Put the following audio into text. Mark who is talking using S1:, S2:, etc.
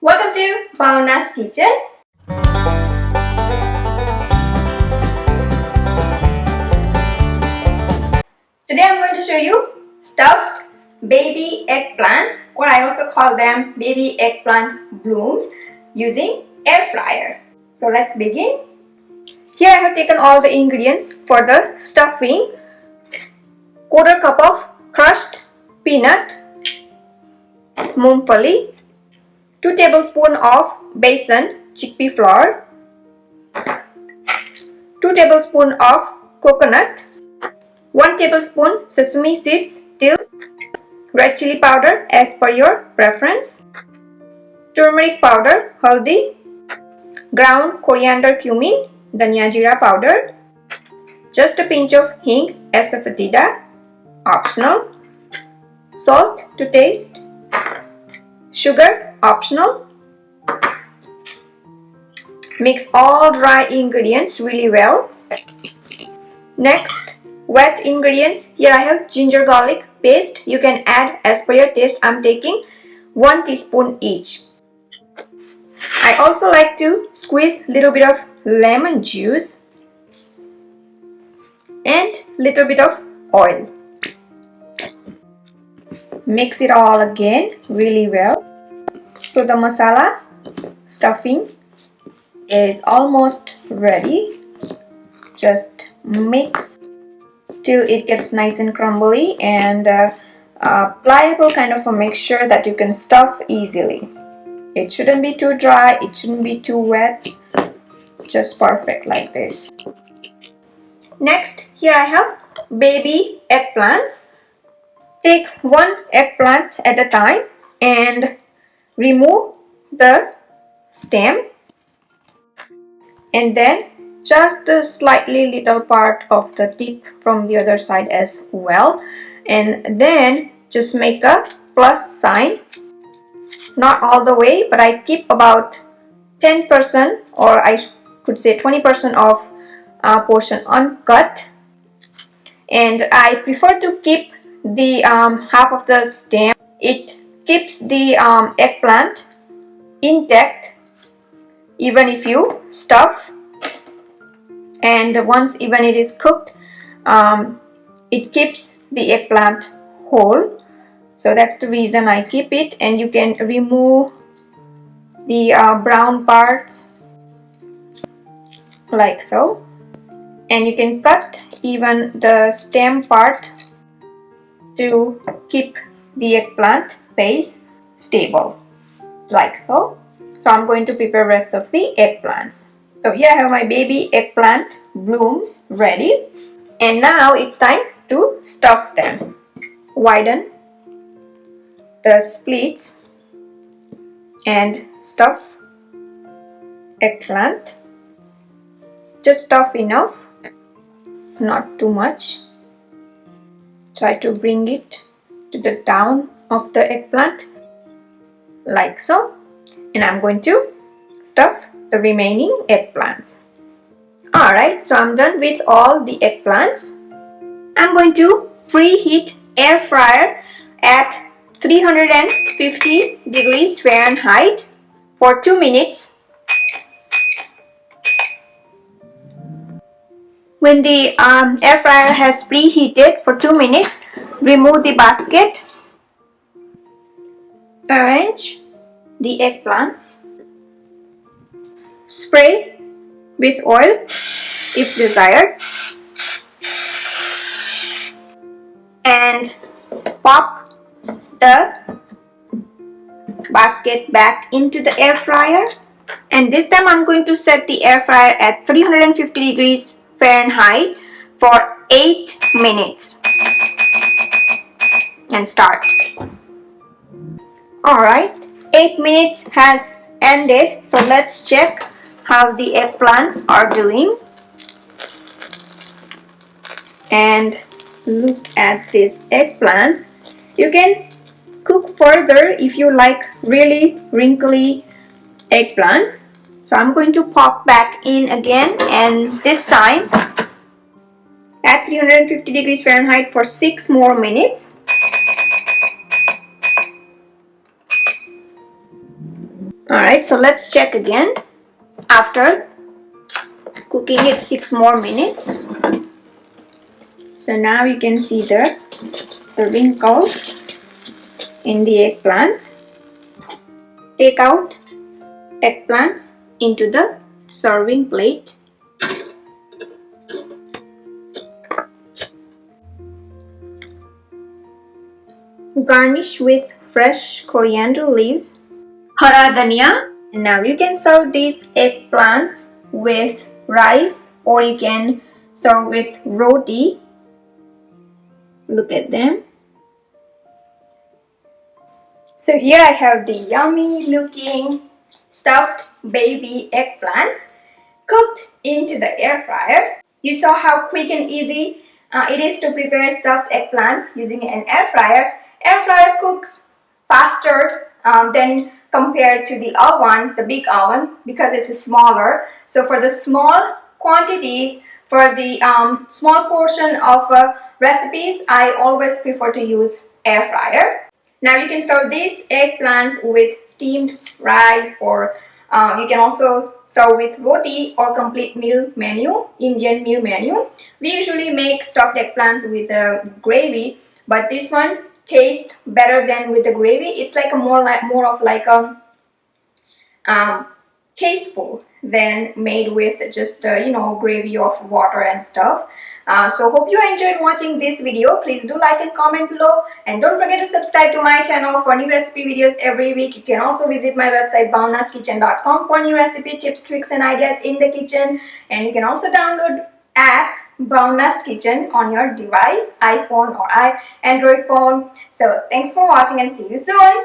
S1: Welcome to Bauna's Kitchen. Today I'm going to show you stuffed baby eggplants, or I also call them baby eggplant blooms, using air fryer. So let's begin. Here I have taken all the ingredients for the stuffing. Quarter cup of crushed peanut, मूंगफली, 2 tablespoons of besan chickpea flour, 2 tablespoons of coconut, 1 tablespoon sesame seeds, dill, red chili powder as per your preference, turmeric powder, haldi, ground coriander cumin, dhania jeera powder, just a pinch of hing, asafoetida, optional, salt to taste, sugar optional. Mix all dry ingredients really well. Next, wet ingredients. Here I have ginger garlic paste. You can add as per your taste. I'm taking 1 teaspoon each. I also like to squeeze little bit of lemon juice and little bit of oil. Mix it all again really well. So the masala stuffing is almost ready. Just mix till it gets nice and crumbly and pliable kind of a mixture that you can stuff easily. It shouldn't be too dry, it shouldn't be too wet, just perfect like this. Next, here I have baby eggplants. Take 1 eggplant at a time and remove the stem, and then just the slightly little part of the tip from the other side as well, and then just make a plus sign. Not all the way, but I keep about 10%, or I could say 20% of portion uncut, and I prefer to keep the half of the stem. It keeps the eggplant intact even if you stuff, and once even it is cooked, it keeps the eggplant whole. So that's the reason I keep it, and you can remove the brown parts like so, and you can cut even the stem part to keep the eggplant base stable like so. So I'm going to prepare rest of the eggplants. So here I have my baby eggplant blooms ready, and now it's time to stuff them. Widen the splits and stuff eggplant. Just stuff enough, not too much. Try to bring it to the down of the eggplant like so, and I'm going to stuff the remaining eggplants. Alright, so I'm done with all the eggplants. I'm going to preheat air fryer at 350 degrees Fahrenheit for 2 minutes. When the air fryer has preheated for 2 minutes, remove the basket. Arrange the eggplants. Spray with oil if desired. And pop the basket back into the air fryer. And this time I'm going to set the air fryer at 350 degrees Fahrenheit for 8 minutes. And start. Alright, 8 minutes has ended, so let's check how the eggplants are doing. And look at these eggplants. You can cook further if you like really wrinkly eggplants. So I'm going to pop back in again, and this time at 350 degrees Fahrenheit for 6 more minutes. Alright, so let's check again after cooking it 6 more minutes. So now you can see the wrinkles in the eggplants. Take out eggplants into the serving plate. Garnish with fresh coriander leaves, hara dhania. And now you can serve these eggplants with rice, or you can serve with roti. Look at them. So here I have the yummy looking stuffed baby eggplants cooked into the air fryer. You saw how quick and easy it is to prepare stuffed eggplants using an air fryer. Air fryer cooks faster than compared to the oven, the big oven, because it's smaller. So for the small quantities, for the small portion of recipes, I always prefer to use air fryer. Now you can serve these eggplants with steamed rice, or you can also serve with roti or complete meal menu, Indian meal menu. We usually make stuffed eggplants with gravy, but this one tastes better than with the gravy. It's like a more of like a tasteful than made with just gravy of water and stuff. So hope you enjoyed watching this video. Please do like and comment below, and don't forget to subscribe to my channel for new recipe videos every week. You can also visit my website bhavnaskitchen.com for new recipe tips, tricks and ideas in the kitchen, and you can also download app Bhavna's Kitchen on your device, iPhone or Android phone. So thanks for watching and see you soon.